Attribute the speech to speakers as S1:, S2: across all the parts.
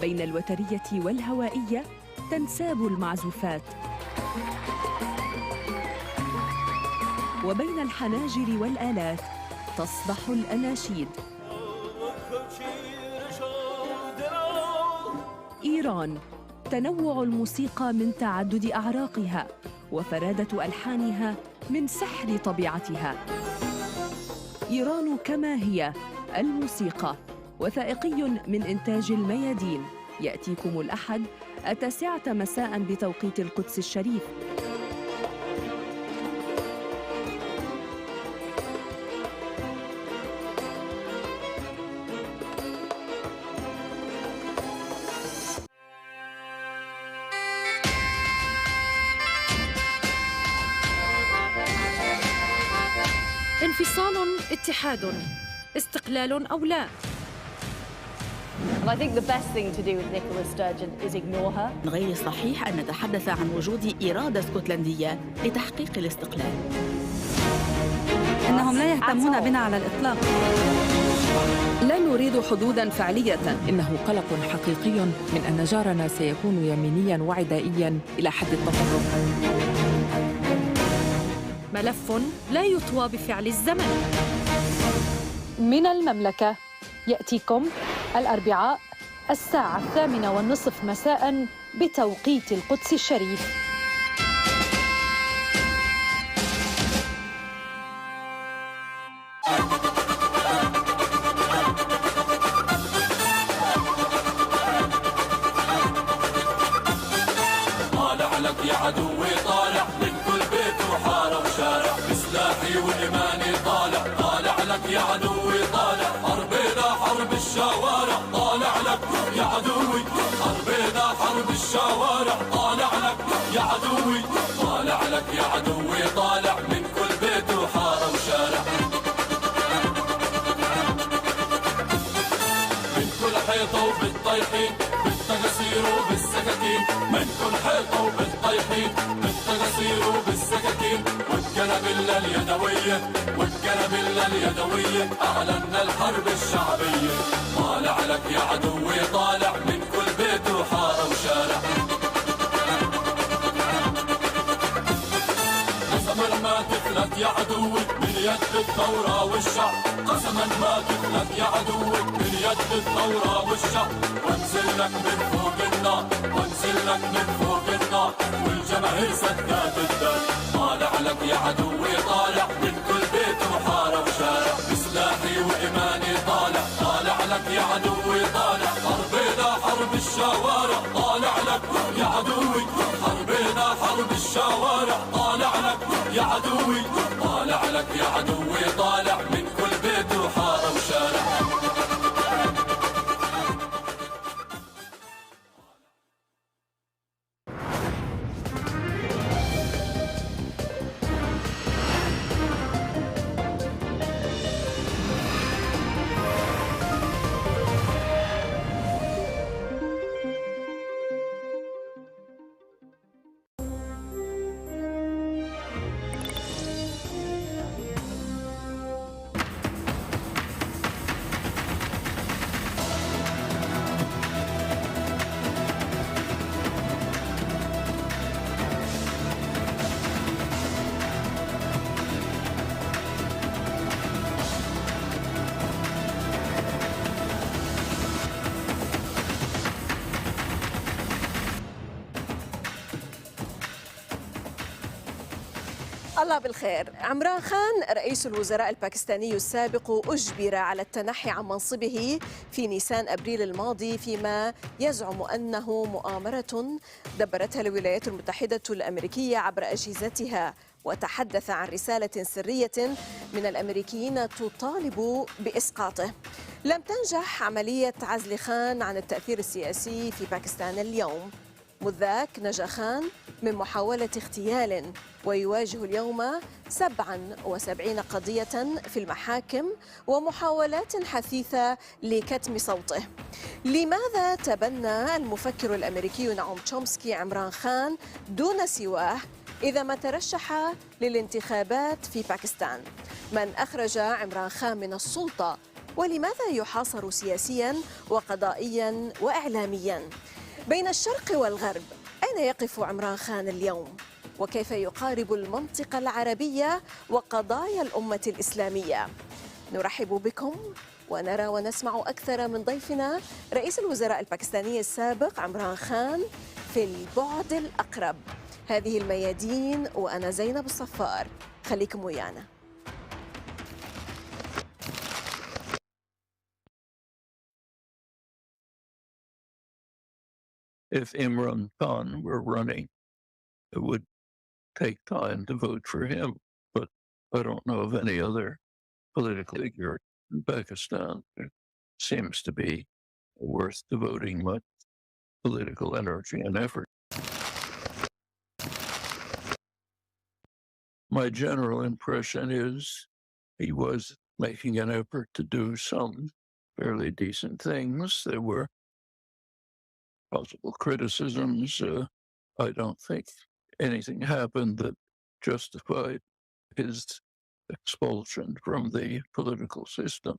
S1: بين الوترية والهوائية تنساب المعزوفات، وبين الحناجر والآلات تصبح الأناشيد. إيران، تنوع الموسيقى من تعدد أعراقها وفرادة ألحانها من سحر طبيعتها. إيران كما هي الموسيقى، وثائقي من إنتاج الميادين يأتيكم الأحد 9 مساء بتوقيت القدس الشريف.
S2: انفصال، اتحاد، استقلال أو لا.
S3: I think the best thing to do with Nicola Sturgeon is ignore her.
S4: غير صحيح أن نتحدث عن وجود إرادة اسكتلندية لتحقيق الاستقلال.
S5: إنهم لا يهتمون بنا على الإطلاق.
S1: لا نريد حدوداً فعلية.
S6: إنه قلق حقيقي من أن جارنا سيكون يمينياً وعدائياً إلى حد التطرف.
S2: ملف لا يطوى بفعل الزمن.
S7: من المملكة يأتيكم الأربعاء 8:30 مساء بتوقيت القدس الشريف.
S8: طالع لك يا عدوي، طالع من كل بيت وحارة وشارع، بسلاحي وإيماني طالع. طالع لك يا عدوي، طالع حربنا حرب الشوارع. طالع لك يا عدوي، حربنا حرب الشوارع. طالع لك يا عدوي، طالع لك يا عدوي، طالع من كل بيت وحارة وشارع، من كل حيطة وبالطيحين، بالتقصير وبالسكاكين، من كل حيطة وبالطيحين، بالتقصير وبالسكاكين. والقنابل اليدوية، والقنابل اليدوية، أعلنا الحرب الشعبية. طالع لك يا عدوي، طالع من كل بيت وحارة وشارع. قسما ما تفلت يا عدوي من يد الثورة والشعب. قسما ما تفلت يا عدوي من يد الثورة والشعب. وانزل لك من فوق النار، وانزل لك من فوق النار، والجماهير سدات الدار. طالع لك يا عدوي، طالع من كل بيت وحارة وشارع، بسلاحي وإيماني طالع. طالع لك يا عدوي، طالع حربنا حرب الشوارع. طالع لك يا عدوي، حربنا حرب الشوارع. طالع لك يا عدوي، طالع لك يا عدوي، طالع من كل بيت وحارة وشارع.
S9: الله بالخير. عمران خان رئيس الوزراء الباكستاني السابق أجبر على التنحي عن منصبه في نيسان أبريل الماضي، فيما يزعم أنه مؤامرة دبرتها الولايات المتحدة الأمريكية عبر أجهزتها، وتحدث عن رسالة سرية من الأمريكيين تطالب بإسقاطه. لم تنجح عملية عزل خان عن التأثير السياسي في باكستان اليوم. مذ ذاك نجا خان من محاولة اغتيال، ويواجه اليوم 77 قضية في المحاكم ومحاولات حثيثة لكتم صوته. لماذا تبنى المفكر الأمريكي نعوم تشومسكي عمران خان دون سواه إذا ما ترشح للانتخابات في باكستان؟ من أخرج عمران خان من السلطة ولماذا يحاصر سياسياً وقضائياً وإعلامياً؟ بين الشرق والغرب أين يقف عمران خان اليوم؟ وكيف يقارب المنطقة العربية وقضايا الأمة الإسلامية؟ نرحب بكم ونرى ونسمع أكثر من ضيفنا رئيس الوزراء الباكستاني السابق عمران خان في البعد الأقرب. هذه الميادين وأنا زينب الصفار، خليكم ويانا.
S10: If Imran Khan were running, it would take time to vote for him, but I don't know of any other political figure in Pakistan who seems to be worth devoting much political energy and effort. My general impression is he was making an effort to do some fairly decent things. There were possible criticisms. I don't think anything happened that justified his expulsion from the political system.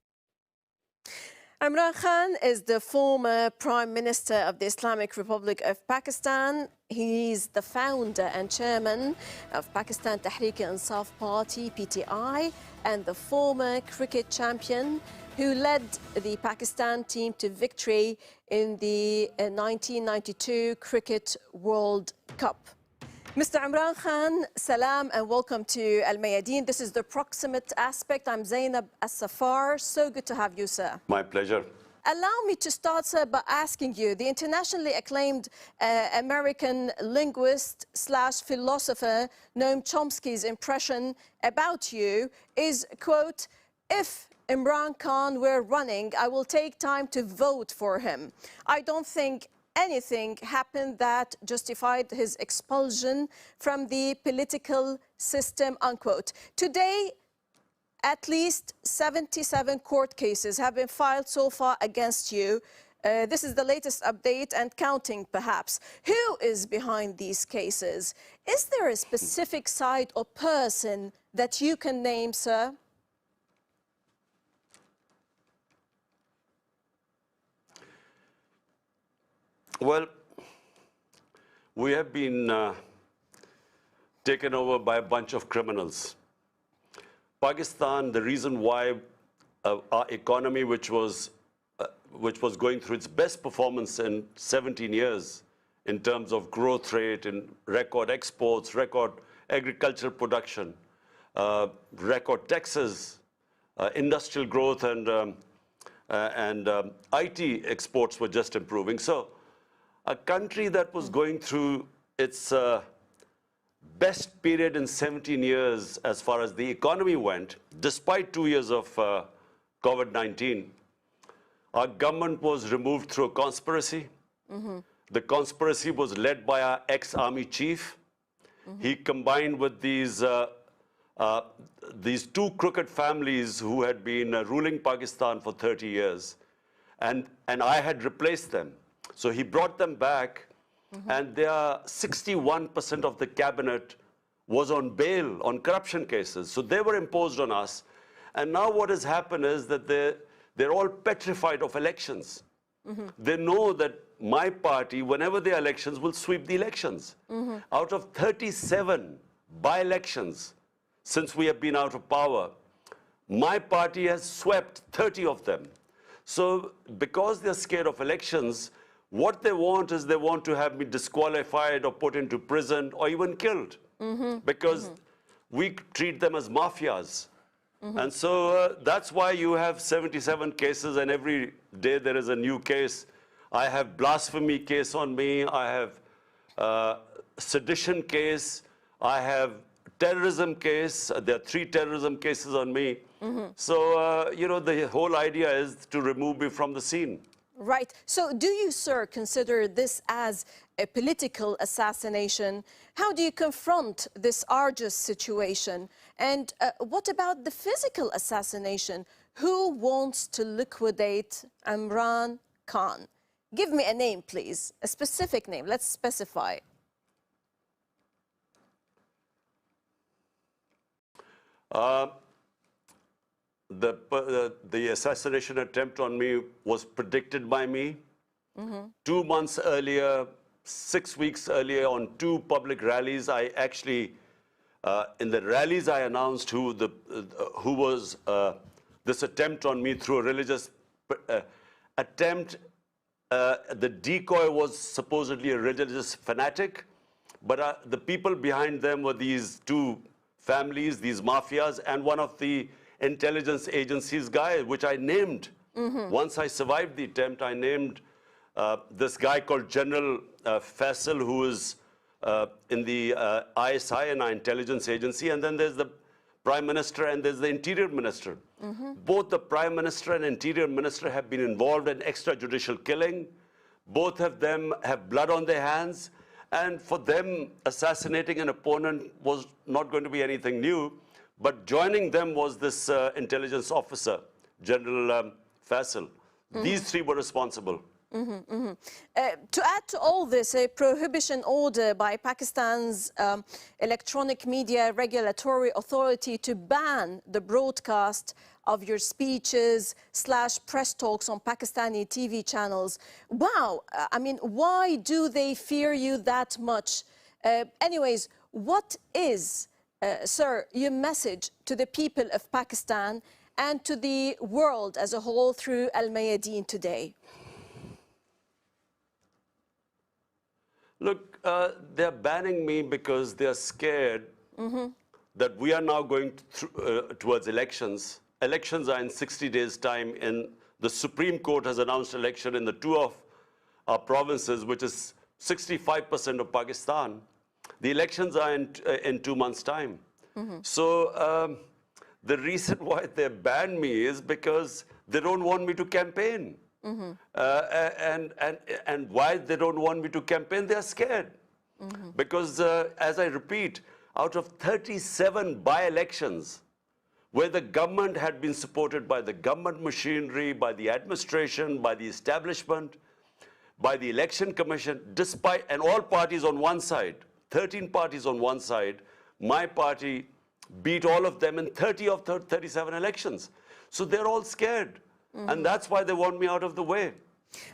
S9: Imran Khan is the former Prime Minister of the Islamic Republic of Pakistan. He's the founder and chairman of Pakistan Tehreek-e-Insaf Party, PTI, and the former cricket champion who led the Pakistan team to victory in the 1992 Cricket World Cup. Mr. Imran Khan, salam and welcome to Al Mayadeen. This is the proximate aspect. I'm Zeinab Saffar. So good to have you, sir.
S11: My pleasure.
S9: Allow me to start, sir, by asking you, the internationally acclaimed American linguist / philosopher Noam Chomsky's impression about you is, quote, if Imran Khan were running, I will take time to vote for him. I don't think anything happened that justified his expulsion from the political system, unquote. Today, at least 77 court cases have been filed so far against you. This is the latest update and counting, perhaps. Who is behind these cases? Is there a specific side or person that you can name, sir?
S11: Well, we have been taken over by a bunch of criminals. Pakistan, the reason why our economy, which was going through its best performance in 17 years in terms of growth rate, in record exports, record agricultural production, record taxes, industrial growth, and IT exports were just improving. So a country that was going through its best period in 17 years as far as the economy went, despite 2 years of COVID-19, our government was removed through a conspiracy. The conspiracy was led by our ex-army chief. He combined with these two crooked families who had been ruling Pakistan for 30 years. And I had replaced them. So he brought them back, and there are 61% of the cabinet was on bail on corruption cases. So they were imposed on us. And now what has happened is that they're all petrified of elections. They know that my party, whenever there are elections, will sweep the elections. Out of 37 by-elections since we have been out of power, my party has swept 30 of them. So because they're scared of elections, what they want is they want to have me disqualified or put into prison or even killed, because we treat them as mafias. And so that's why you have 77 cases, and every day there is a new case. I have blasphemy case on me. I have sedition case. I have terrorism case. There are 3 terrorism cases on me. So, you know, the whole idea is to remove me from the scene.
S9: Right. So do you, sir, consider this as a political assassination? How do you confront this arduous situation? And what about the physical assassination? Who wants to liquidate Imran Khan? Give me a name, please, a specific name. Let's specify.
S11: the assassination attempt on me was predicted by me. 2 months earlier, 6 weeks earlier, on 2 public rallies, I actually, in the rallies, I announced who was this attempt on me through a religious attempt. The decoy was supposedly a religious fanatic, but the people behind them were these 2 families, these mafias, and one of the intelligence agencies guy, which I named. Once I survived the attempt, I named this guy called General Faisal, who is in the ISI, an intelligence agency, and then there's the Prime Minister and there's the Interior Minister. Both the Prime Minister and Interior Minister have been involved in extrajudicial killing. Both of them have blood on their hands, and for them, assassinating an opponent was not going to be anything new. But joining them was this intelligence officer, General Faisal. These 3 were responsible.
S9: To add to all this, a prohibition order by Pakistan's Electronic Media Regulatory Authority to ban the broadcast of your speeches / press talks on Pakistani TV channels. Wow, I mean, why do they fear you that much? Anyways, what is, sir, your message to the people of Pakistan and to the world as a whole through Al-Mayadeen today?
S11: Look, they're banning me because they're scared that we are now going towards elections. Elections are in 60 days' time, and the Supreme Court has announced election in the 2 of our provinces, which is 65% of Pakistan. The elections are in 2 months' time. So the reason why they banned me is because they don't want me to campaign. And why they don't want me to campaign, they are scared. Because, as I repeat, out of 37 by-elections, where the government had been supported by the government machinery, by the administration, by the establishment, by the election commission, and all parties on one side, 13 parties on one side, my party beat all of them in 30 of 37 elections. So they're all scared. And that's why they want me out of the way.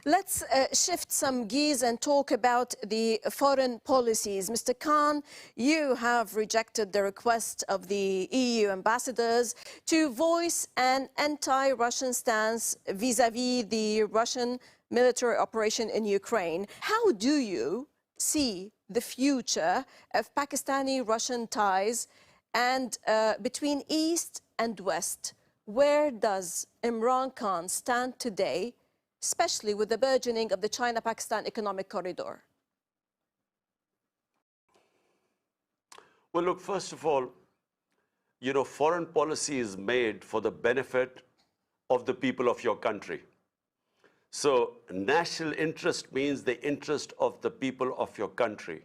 S9: Let's shift some gears and talk about the foreign policies. Mr. Khan, you have rejected the request of the EU ambassadors to voice an anti-Russian stance vis-à-vis the Russian military operation in Ukraine. How do you see the future of Pakistani-Russian ties and between East and West? Where does Imran Khan stand today, especially with the burgeoning of the China-Pakistan economic corridor?
S11: Well, look, first of all, you know, foreign policy is made for the benefit of the people of your country. So national interest means the interest of the people of your country.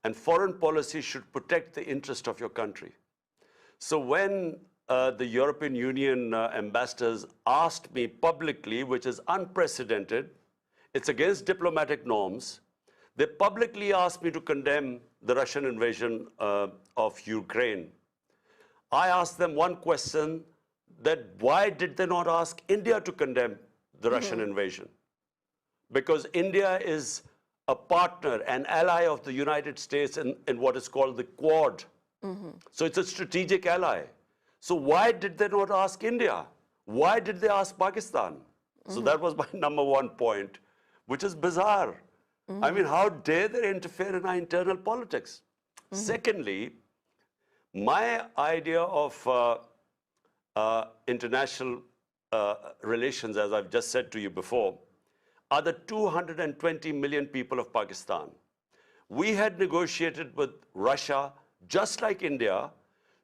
S11: And foreign policy should protect the interest of your country. So when the European Union ambassadors asked me publicly, which is unprecedented, it's against diplomatic norms, they publicly asked me to condemn the Russian invasion of Ukraine. I asked them one question, that why did they not ask India to condemn the Russian invasion? Because India is a partner, an ally of the United States in what is called the Quad. So it's a strategic ally. So why did they not ask India? Why did they ask Pakistan? So that was my number 1 point, which is bizarre. I mean, how dare they interfere in our internal politics? Secondly, my idea of international relations, as I've just said to you before, are the 220 million people of Pakistan. We had negotiated with Russia, just like India,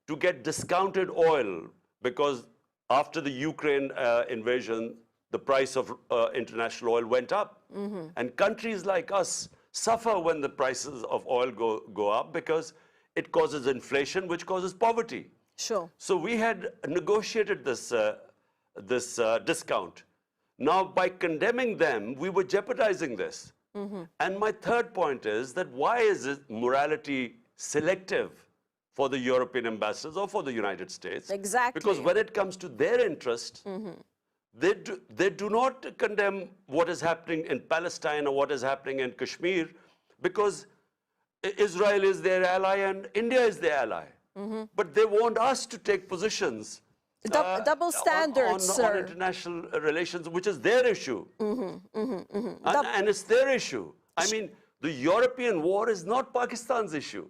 S11: to get discounted oil, because after the Ukraine invasion, the price of international oil went up. And countries like us suffer when the prices of oil go up, because it causes inflation, which causes poverty.
S9: Sure.
S11: So we had negotiated this discount. Now, by condemning them, we were jeopardizing this. And my third point is that why is it morality selective for the European ambassadors or for the United States.
S9: Exactly.
S11: Because when it comes to their interest, they do not condemn what is happening in Palestine or what is happening in Kashmir, because Israel is their ally and India is their ally. But they want us to take positions
S9: double standards,
S11: on
S9: sir.
S11: international relations, which is their issue. And it's their issue. I mean, the European war is not Pakistan's issue.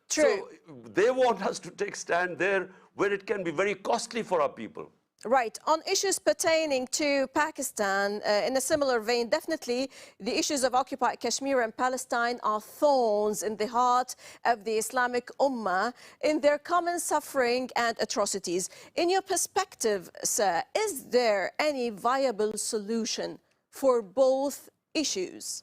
S9: True.
S11: So they want us to take stand there where it can be very costly for our people.
S9: Right. On issues pertaining to Pakistan, in a similar vein, definitely the issues of occupied Kashmir and Palestine are thorns in the heart of the Islamic Ummah in their common suffering and atrocities. In your perspective, sir, is there any viable solution for both issues?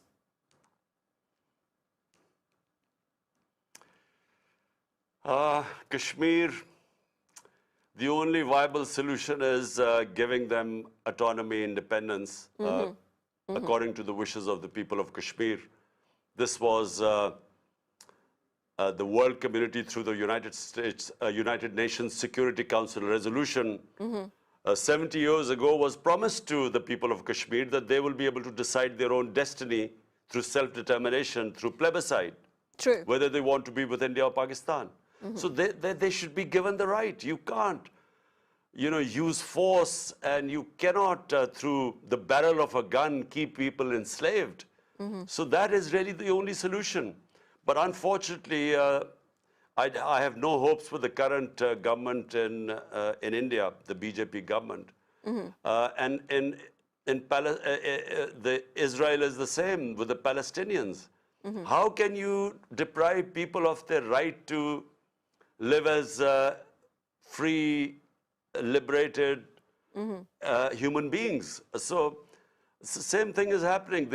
S11: Kashmir, the only viable solution is giving them autonomy, independence, according to the wishes of the people of Kashmir. This was the world community through the United Nations Security Council resolution 70 years ago was promised to the people of Kashmir that they will be able to decide their own destiny through self-determination, through plebiscite,
S9: True.
S11: whether they want to be with India or Pakistan. So they should be given the right. You can't, use force, and you cannot, through the barrel of a gun, keep people enslaved. So that is really the only solution. But unfortunately, I have no hopes for the current government in India, the BJP government. And Israel is the same with the Palestinians. How can you deprive people of their right to live as free, liberated human beings? So it's the same thing is happening.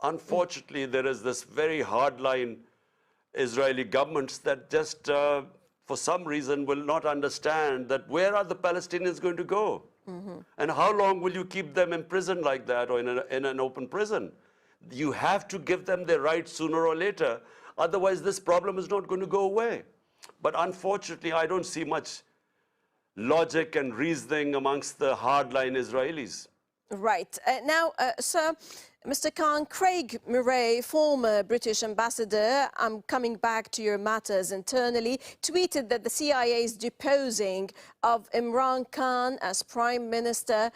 S11: Unfortunately, there is this very hardline Israeli governments that just, for some reason, will not understand that where are the Palestinians going to go? And how long will you keep them in prison like that, or in an open prison? You have to give them their rights sooner or later. Otherwise, this problem is not going to go away. But unfortunately, I don't see much logic and reasoning amongst the hardline Israelis.
S9: Right. Now, sir, Mr. Khan, Craig Murray, former British ambassador, I'm coming back to your matters internally, tweeted that the CIA's deposing of Imran Khan as Prime Minister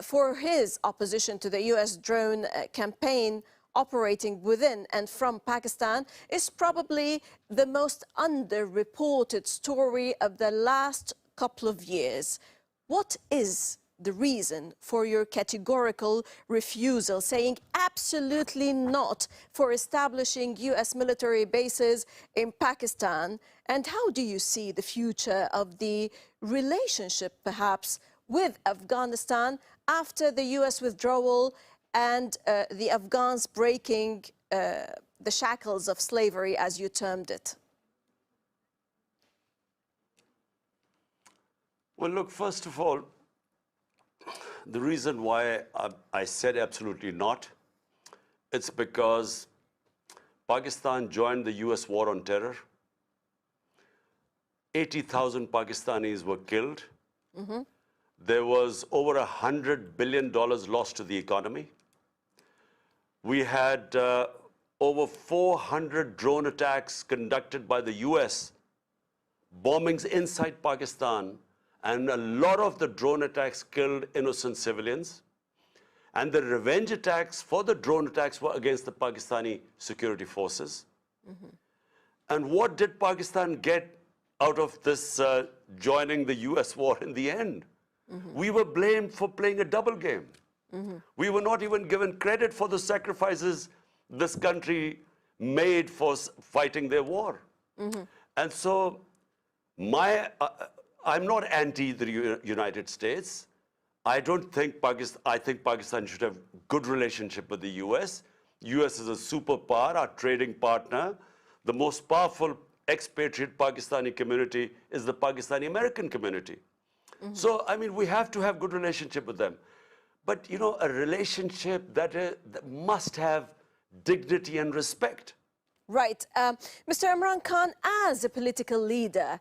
S9: for his opposition to the US drone campaign operating within and from Pakistan is probably the most underreported story of the last couple of years. What is the reason for your categorical refusal, saying absolutely not for establishing US military bases in Pakistan? And how do you see the future of the relationship, perhaps, with Afghanistan after the US withdrawal and the Afghans breaking the shackles of slavery, as you termed it?
S11: Well, look, first of all, the reason why I said absolutely not, it's because Pakistan joined the US war on terror. 80,000 Pakistanis were killed. There was over $100 billion lost to the economy. We had over 400 drone attacks conducted by the US, bombings inside Pakistan, and a lot of the drone attacks killed innocent civilians. And the revenge attacks for the drone attacks were against the Pakistani security forces. And what did Pakistan get out of this joining the US war in the end? We were blamed for playing a double game. We were not even given credit for the sacrifices this country made for fighting their war. And so I'm not anti the United States. I think Pakistan should have good relationship with the US. US is a superpower, our trading partner. The most powerful expatriate Pakistani community is the Pakistani American community. So, I mean, we have to have good relationship with them. But, a relationship that must have dignity and respect.
S9: Right. Mr. Imran Khan, as a political leader,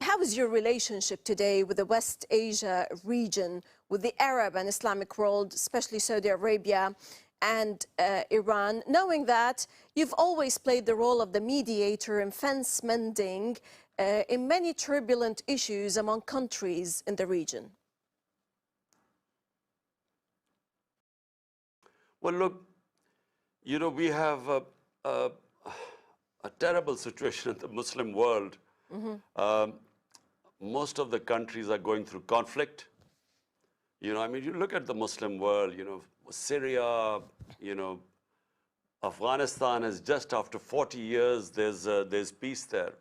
S9: how is your relationship today with the West Asia region, with the Arab and Islamic world, especially Saudi Arabia and Iran, knowing that you've always played the role of the mediator in fence mending in many turbulent issues among countries in the region?
S11: Well, look, you know, we have a terrible situation in the Muslim world. Most of the countries are going through conflict. You know, I mean, you look at the Muslim world, you know, Syria, you know, Afghanistan is just after 40 years, there's peace there.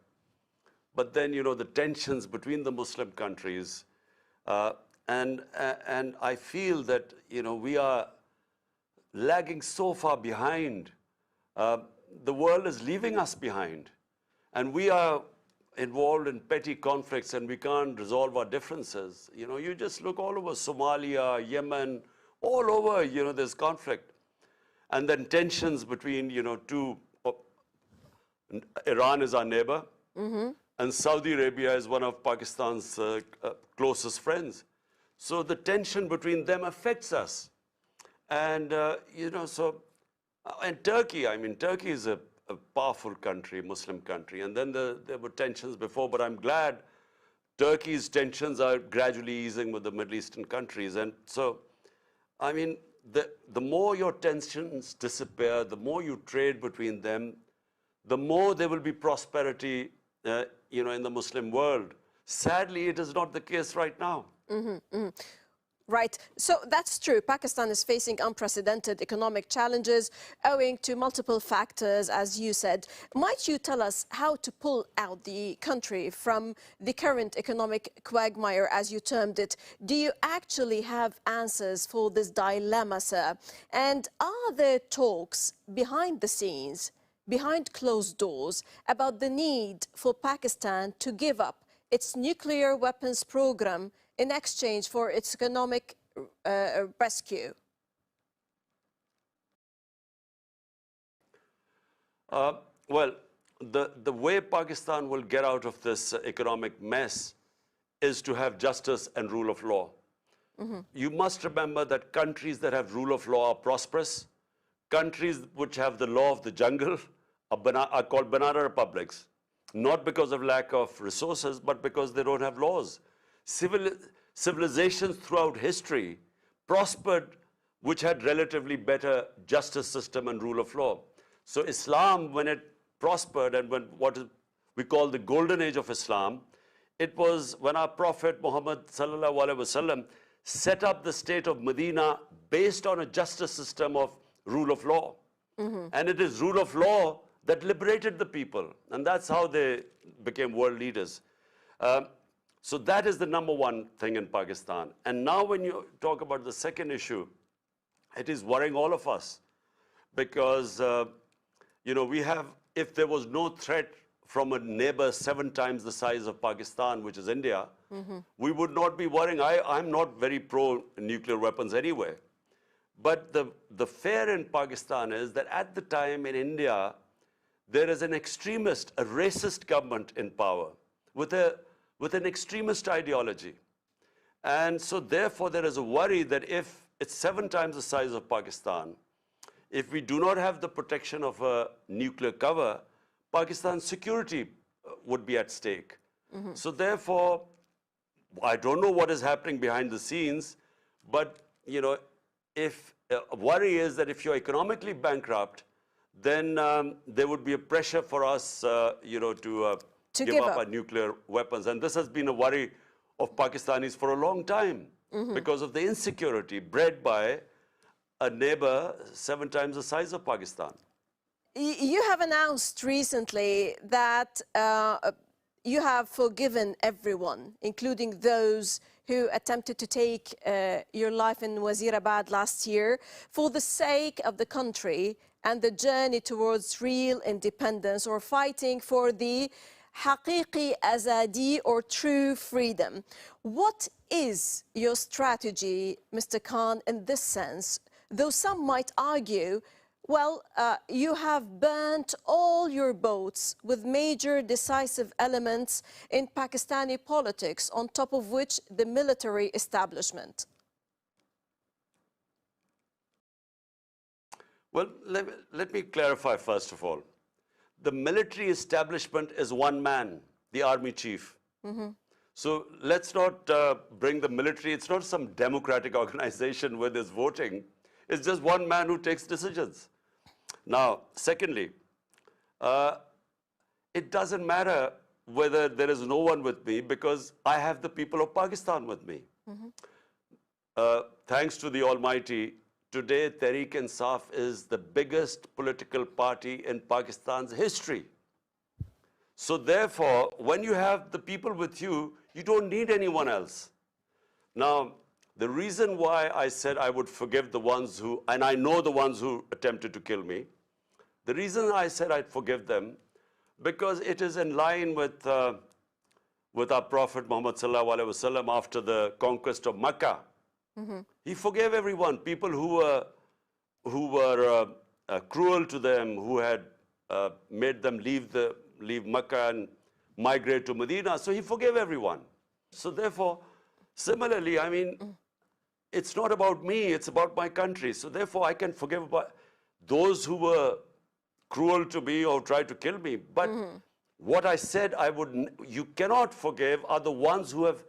S11: But then, you know, the tensions between the Muslim countries, and I feel that, you know, we are lagging so far behind. The world is leaving us behind. And we are involved in petty conflicts and we can't resolve our differences. You know, you just look all over Somalia, Yemen, all over, you know, there's conflict. And then tensions between, you know, Iran is our neighbor, and Saudi Arabia is one of Pakistan's closest friends. So the tension between them affects us. And, you know, so, and Turkey, I mean, Turkey is a powerful country, Muslim country. And then there were tensions before, but I'm glad Turkey's tensions are gradually easing with the Middle Eastern countries. And so, I mean, the more your tensions disappear, the more you trade between them, the more there will be prosperity, you know, in the Muslim world. Sadly, it is not the case right now.
S9: Right. So that's true. Pakistan is facing unprecedented economic challenges owing to multiple factors, as you said. Might you tell us how to pull out the country from the current economic quagmire, as you termed it? Do you actually have answers for this dilemma, sir? And are there talks behind the scenes, behind closed doors, about the need for Pakistan to give up its nuclear weapons program in exchange for its economic rescue?
S11: Well, the way Pakistan will get out of this economic mess is to have justice and rule of law. You must remember that countries that have rule of law are prosperous. Countries which have the law of the jungle are called banana republics, not because of lack of resources, but because they don't have laws. Civilizations throughout history prospered which had relatively better justice system and rule of law. So Islam, when it prospered and when what we call the golden age of Islam, it was when our Prophet Muhammad sallallahu alaihi wasallam set up the state of Medina based on a justice system of rule of law. And it is rule of law that liberated the people. And that's how they became world leaders. So that is the number one thing in Pakistan. And now when you talk about the second issue, it is worrying all of us because, you know, we have, if there was no threat from a neighbor 7 times the size of Pakistan, which is India, we would not be worrying. I'm not very pro-nuclear weapons anyway. But the fear in Pakistan is that at the time in India, there is an extremist, a racist government in power with an extremist ideology. And so therefore there is a worry that if it's 7 times the size of Pakistan, if we do not have the protection of a nuclear cover, Pakistan's security would be at stake. So therefore, I don't know what is happening behind the scenes, but, you know, if worry is that if you're economically bankrupt, then there would be a pressure for us, you know, to give up our nuclear weapons. And this has been a worry of Pakistanis for a long time because of the insecurity bred by a neighbor 7 times the size of Pakistan.
S9: You have announced recently that you have forgiven everyone, including those who attempted to take your life in Wazirabad last year, for the sake of the country and the journey towards real independence, or fighting for the haqiqi azadi, or true freedom. What is your strategy, Mr. Khan, in this sense? Though some might argue Well, you have burnt all your boats with major decisive elements in Pakistani politics, on top of which the military establishment.
S11: Well, let me clarify first of all. The military establishment is one man, the army chief. So let's not bring the military. It's not some democratic organization where there's voting. It's just one man who takes decisions. Now, secondly, it doesn't matter whether there is no one with me because I have the people of Pakistan with me. Thanks to the Almighty, today Tehreek-e-Insaf is the biggest political party in Pakistan's history. So therefore, when you have the people with you, you don't need anyone else. Now, the reason why I said I would forgive the ones who, and I know the ones who attempted to kill me, the reason I said I'd forgive them, because it is in line with our Prophet Muhammad sallallahu alaihi wasallam after the conquest of Makkah. He forgave everyone, people who were cruel to them, who had made them leave Makkah and migrate to Medina. So he forgave everyone. So therefore, similarly, I mean, it's not about me, it's about my country. So therefore, I can forgive those who were cruel to me or tried to kill me. But what I said you cannot forgive are the ones who have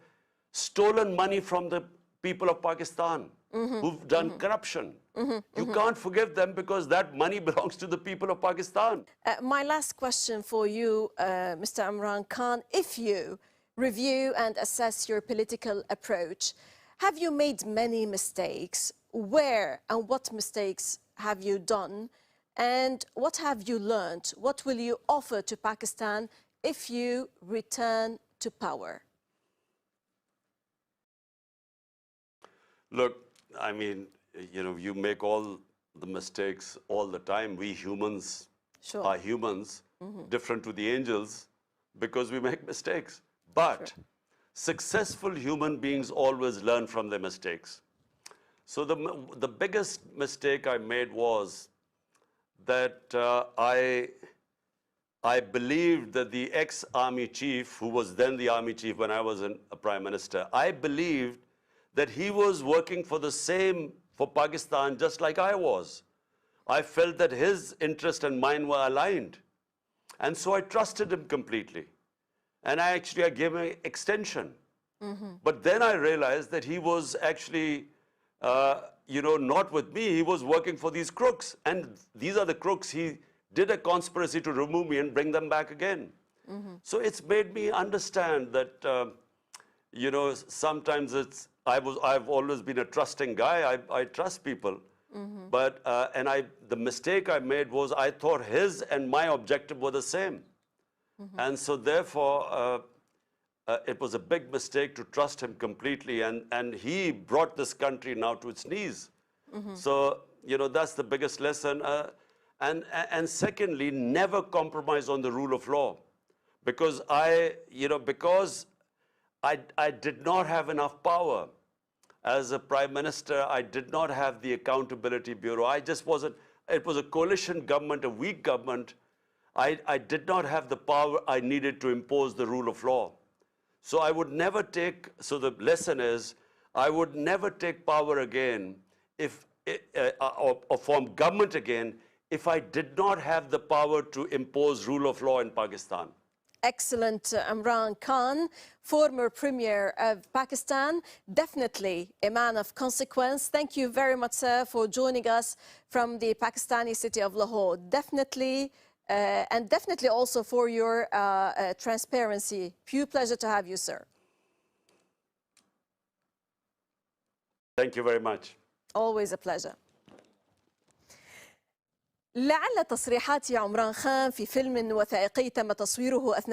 S11: stolen money from the people of Pakistan, who've done corruption. You can't forgive them because that money belongs to the people of Pakistan.
S9: My last question for you, Mr. Imran Khan, if you review and assess your political approach, have you made many mistakes? Where and what mistakes have you done? And what have you learned? What will you offer to Pakistan if you return to power?
S11: Look, I mean, you make all the mistakes all the time. We humans are humans, different to the angels, because we make mistakes. But successful human beings always learn from their mistakes. So the biggest mistake I made was that I believed that the ex-army chief, who was then the army chief when I was a prime minister, I believed that he was working for the same, for Pakistan, just like I was. I felt that his interest and mine were aligned. And so I trusted him completely. And I gave him an extension. But then I realized that he was actually, not with me. He was working for these crooks. And these are the crooks. He did a conspiracy to remove me and bring them back again. So it's made me understand that, sometimes I've always been a trusting guy. I trust people. But, the mistake I made was I thought his and my objective were the same. And so therefore, it was a big mistake to trust him completely. And he brought this country now to its knees. So, that's the biggest lesson. And secondly, never compromise on the rule of law. Because I did not have enough power. As a prime minister, I did not have the Accountability Bureau. I just wasn't, it was a coalition government, a weak government. I did not have the power I needed to impose the rule of law. So I would never take, so the lesson is, I would never take power again or form government again if I did not have the power to impose rule of law in Pakistan.
S9: Excellent, Imran Khan, former Premier of Pakistan, definitely a man of consequence. Thank you very much, sir, for joining us from the Pakistani city of Lahore. Definitely, and definitely also for your transparency. Pure pleasure to have you, sir.
S11: Thank you very much.
S9: Always a pleasure. لعل تصريحات عمران خان في فيلم وثائقي تم تصويره أثناء